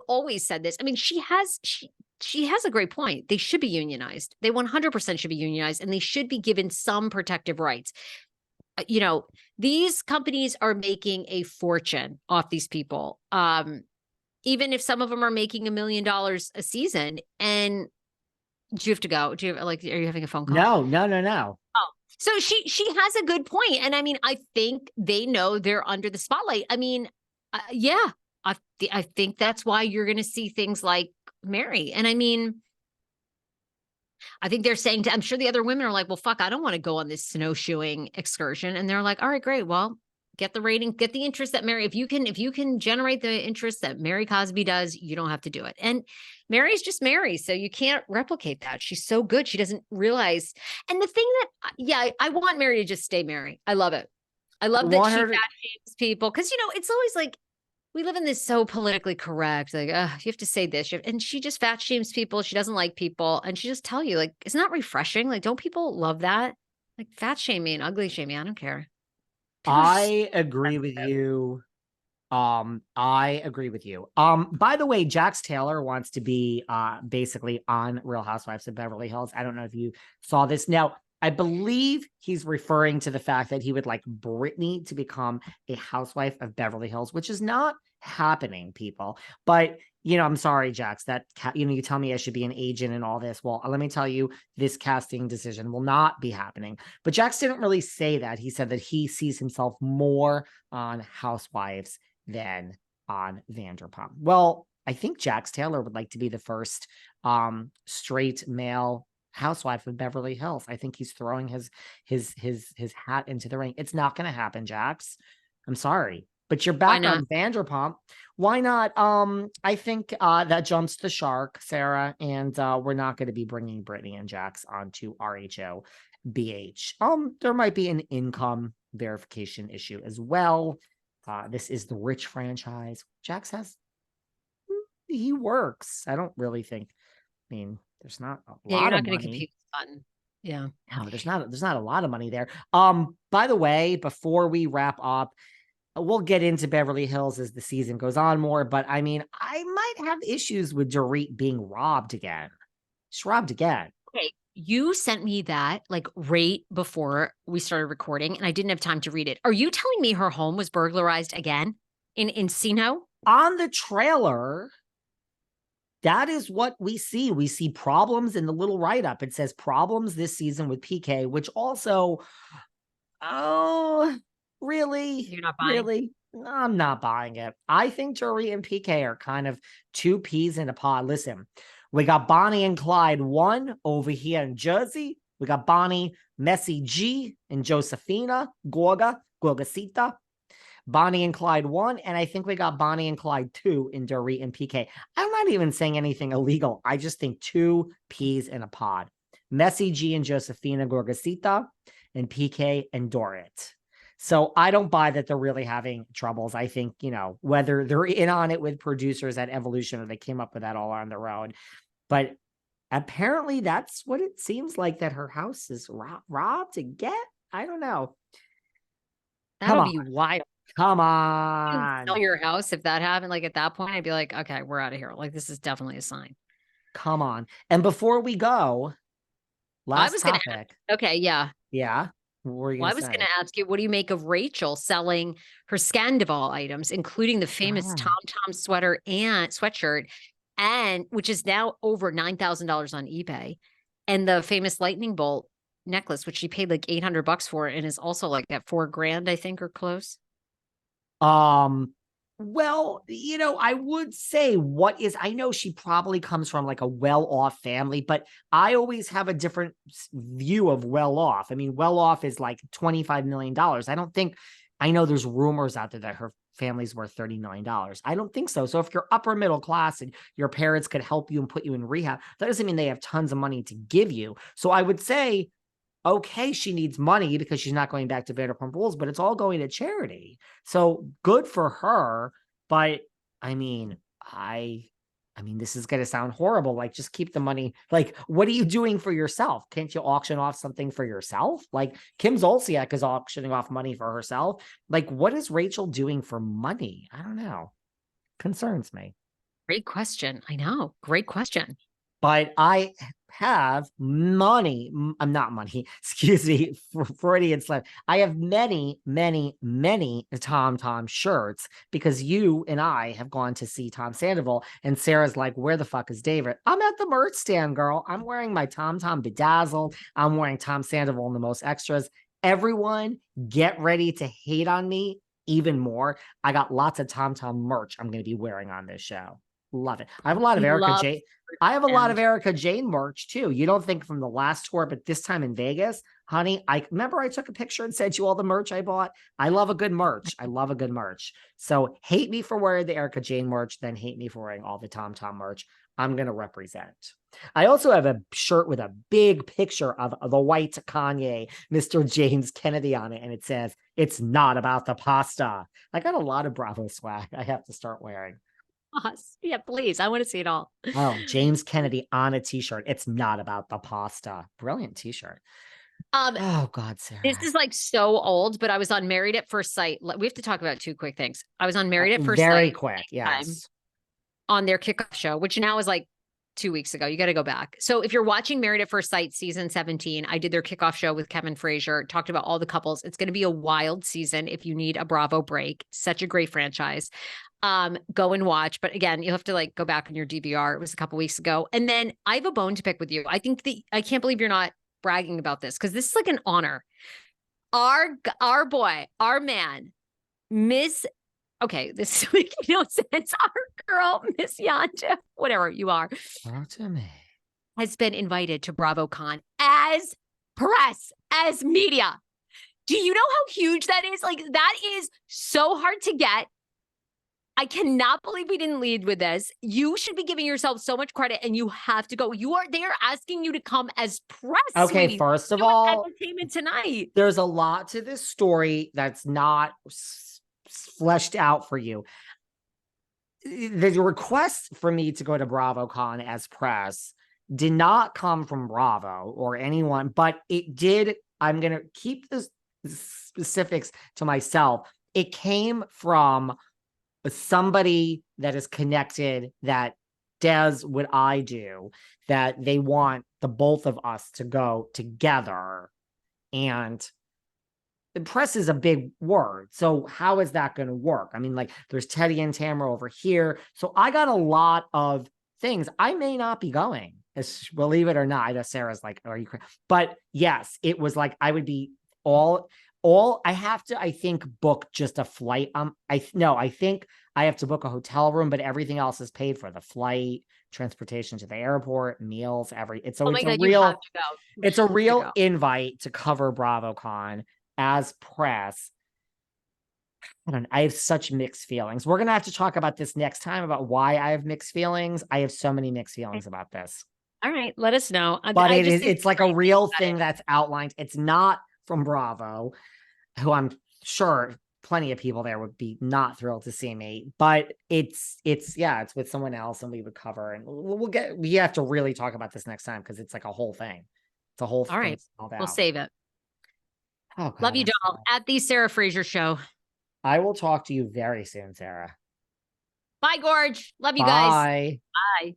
always said this. I mean, she has a great point. They should be unionized. They 100% should be unionized, and they should be given some protective rights. You know, these companies are making a fortune off these people. Even if some of them are making $1 million a season. And do you have to go? Do you have, like, are you having a phone call? No. Oh, so she has a good point. And I mean, I think they know they're under the spotlight. I mean, yeah, I think that's why you're going to see things like Mary. And I mean, I think they're saying I'm sure the other women are like, well, fuck, I don't want to go on this snowshoeing excursion. And they're like, all right, great. Well, get the rating, get the interest that Mary, if you can generate the interest that Mary Cosby does, you don't have to do it. And Mary's just Mary. So you can't replicate that. She's so good. She doesn't realize. And the thing that, yeah, I want Mary to just stay Mary. I love it. I love that she fat shames people. Cause it's always like, we live in this so politically correct, like, you have to say this. And she just fat shames people. She doesn't like people. And she just tell you, like, it's not refreshing. Like, don't people love that? Like, fat shame me and ugly shame me. I don't care. I agree with you. I agree with you. By the way, Jax Taylor wants to be basically on Real Housewives of Beverly Hills. I don't know if you saw this. Now, I believe he's referring to the fact that he would like Brittany to become a housewife of Beverly Hills, which is not happening, people. But, I'm sorry, Jax, that, you tell me I should be an agent and all this. Well, let me tell you, this casting decision will not be happening. But Jax didn't really say that. He said that he sees himself more on Housewives than on Vanderpump. Well, I think Jax Taylor would like to be the first straight male housewife of Beverly Hills. I think he's throwing his hat into the ring. It's not going to happen, Jax. I'm sorry, but you're back on Vanderpump. Why not? I think that jumps the shark, Sarah, and we're not going to be bringing Brittany and Jax onto RHOBH. There might be an income verification issue as well. This is the rich franchise. Jax he works. I don't really think. I mean, there's not a lot of money. You're not going to compete with fun. Yeah. No, there's not a lot of money there. By the way, before we wrap up, we'll get into Beverly Hills as the season goes on more, but I mean, I might have issues with Dorit being robbed again. She's robbed again. Okay. You sent me that like right before we started recording, and I didn't have time to read it. Are you telling me her home was burglarized again in Encino? On the trailer, that is what we see. We see problems in the little write-up. It says problems this season with PK, which also, really? You're not buying? Really? No, I'm not buying it. I think Dorit and PK are kind of two peas in a pod. Listen, we got Bonnie and Clyde 1 over here in Jersey. We got Bonnie, Messy G, and Josefina, Gorgasita. Bonnie and Clyde 1, and I think we got Bonnie and Clyde 2 in Dorit and PK. I'm not even saying anything illegal. I just think two peas in a pod. Messy G and Josefina Gorgasita, and PK and Dorit. So I don't buy that they're really having troubles. I think, whether they're in on it with producers at Evolution or they came up with that all on their own. But apparently that's what it seems like, that her house is robbed again. I don't know. That would be wild. Come on. Sell your house if that happened. Like at that point, I'd be like, okay, we're out of here. Like, this is definitely a sign. Come on. And before we go, last topic. Okay, yeah. Yeah. I was going to ask you, what do you make of Rachel selling her Scandival items, including the famous Tom Tom sweatshirt, and which is now over $9,000 on eBay, and the famous lightning bolt necklace, which she paid like $800 for, and is also like at $4,000, I think, or close. Well, I would say I know she probably comes from like a well-off family, but I always have a different view of well-off. I mean, well-off is like $25 million. I know there's rumors out there that her family's worth $30 million. I don't think so. So if you're upper middle class and your parents could help you and put you in rehab, that doesn't mean they have tons of money to give you. So I would say, okay, she needs money because she's not going back to Vanderpump Rules, but it's all going to charity. So good for her. But I mean, this is going to sound horrible. Like, just keep the money. Like, what are you doing for yourself? Can't you auction off something for yourself? Like, Kim Zolciak is auctioning off money for herself. Like, what is Rachel doing for money? I don't know. Concerns me. Great question. I know. Great question. But I have money. I'm not money. Excuse me, Freudian slip. I have many, many, many Tom shirts because you and I have gone to see Tom Sandoval, and Sarah's like, "Where the fuck is David?" I'm at the merch stand, girl. I'm wearing my Tom bedazzled. I'm wearing Tom Sandoval in the most extras. Everyone, get ready to hate on me even more. I got lots of Tom merch I'm going to be wearing on this show. Love it. I have a lot of He Erica loves J. I have a lot of and Erica Jane merch too. You don't think from the last tour, but this time in Vegas, honey, I remember I took a picture and sent you all the merch I bought. I love a good merch. I love a good merch. So hate me for wearing the Erica Jane merch, then hate me for wearing all the Tom merch. I'm going to represent. I also have a shirt with a big picture of the white Kanye, Mr. James Kennedy on it. And it says, "It's not about the pasta." I got a lot of Bravo swag I have to start wearing. yeah, please. I want to see it all. Oh, James Kennedy on a t-shirt. It's not about the pasta. Brilliant t-shirt. Um, Oh God, Sarah. this is like so old, but I was on Married at First Sight. We have to talk about two quick things. I was on Married at First Very Sight quick. Yes. on their kickoff show, which now is like 2 weeks ago. You got to go back. So if you're watching Married at First Sight season 17, I did their kickoff show with Kevin Frazier, talked about all the couples. It's going to be a wild season if you need a Bravo break. Such a great franchise. Go and watch. But again, you'll have to like go back on your DVR. It was a couple weeks ago. And then I have a bone to pick with you. I think I can't believe you're not bragging about this because this is like an honor. Our boy, our man, Miss. Okay, this is making no sense. Our girl, Miss Yanja, whatever you are, Talk to me. has been invited to BravoCon as press, as media. Do you know how huge that is? Like, that is so hard to get. I cannot believe we didn't lead with this. You should be giving yourself so much credit and you have to go. They are asking you to come as press. Okay, sweetie. first of all, Entertainment Tonight. there's a lot to this story that's not fleshed out for you. The request for me to go to BravoCon as press did not come from Bravo or anyone, but it did. I'm going to keep the specifics to myself. It came from somebody that is connected that does what I do, that they want the both of us to go together. And the press is a big word. So how is that going to work? I mean, like there's Teddy and Tamara over here. So I got a lot of things. I may not be going, believe it or not. I know Sarah's like, are you crazy? But yes, it was like, I would be all I have to, I think, book just a flight. I think I have to book a hotel room, but everything else is paid for: the flight, transportation to the airport, meals, it's Oh my a God, real, you have to go. it's a real invite to cover BravoCon as press. I don't know. I have such mixed feelings. We're going to have to talk about this next time about why I have mixed feelings. I have so many mixed feelings about this. All right, let us know. But it's like a real thing that's outlined. It's not from Bravo, who I'm sure plenty of people there would be not thrilled to see me, but it's with someone else and we would cover, and we have to really talk about this next time because it's like a whole thing. It's a whole thing. All right, we'll save it. Oh, God, love you, doll. At the Sarah Fraser Show. I will talk to you very soon, Sarah. Bye, Gorge. Love you Bye. guys. Bye.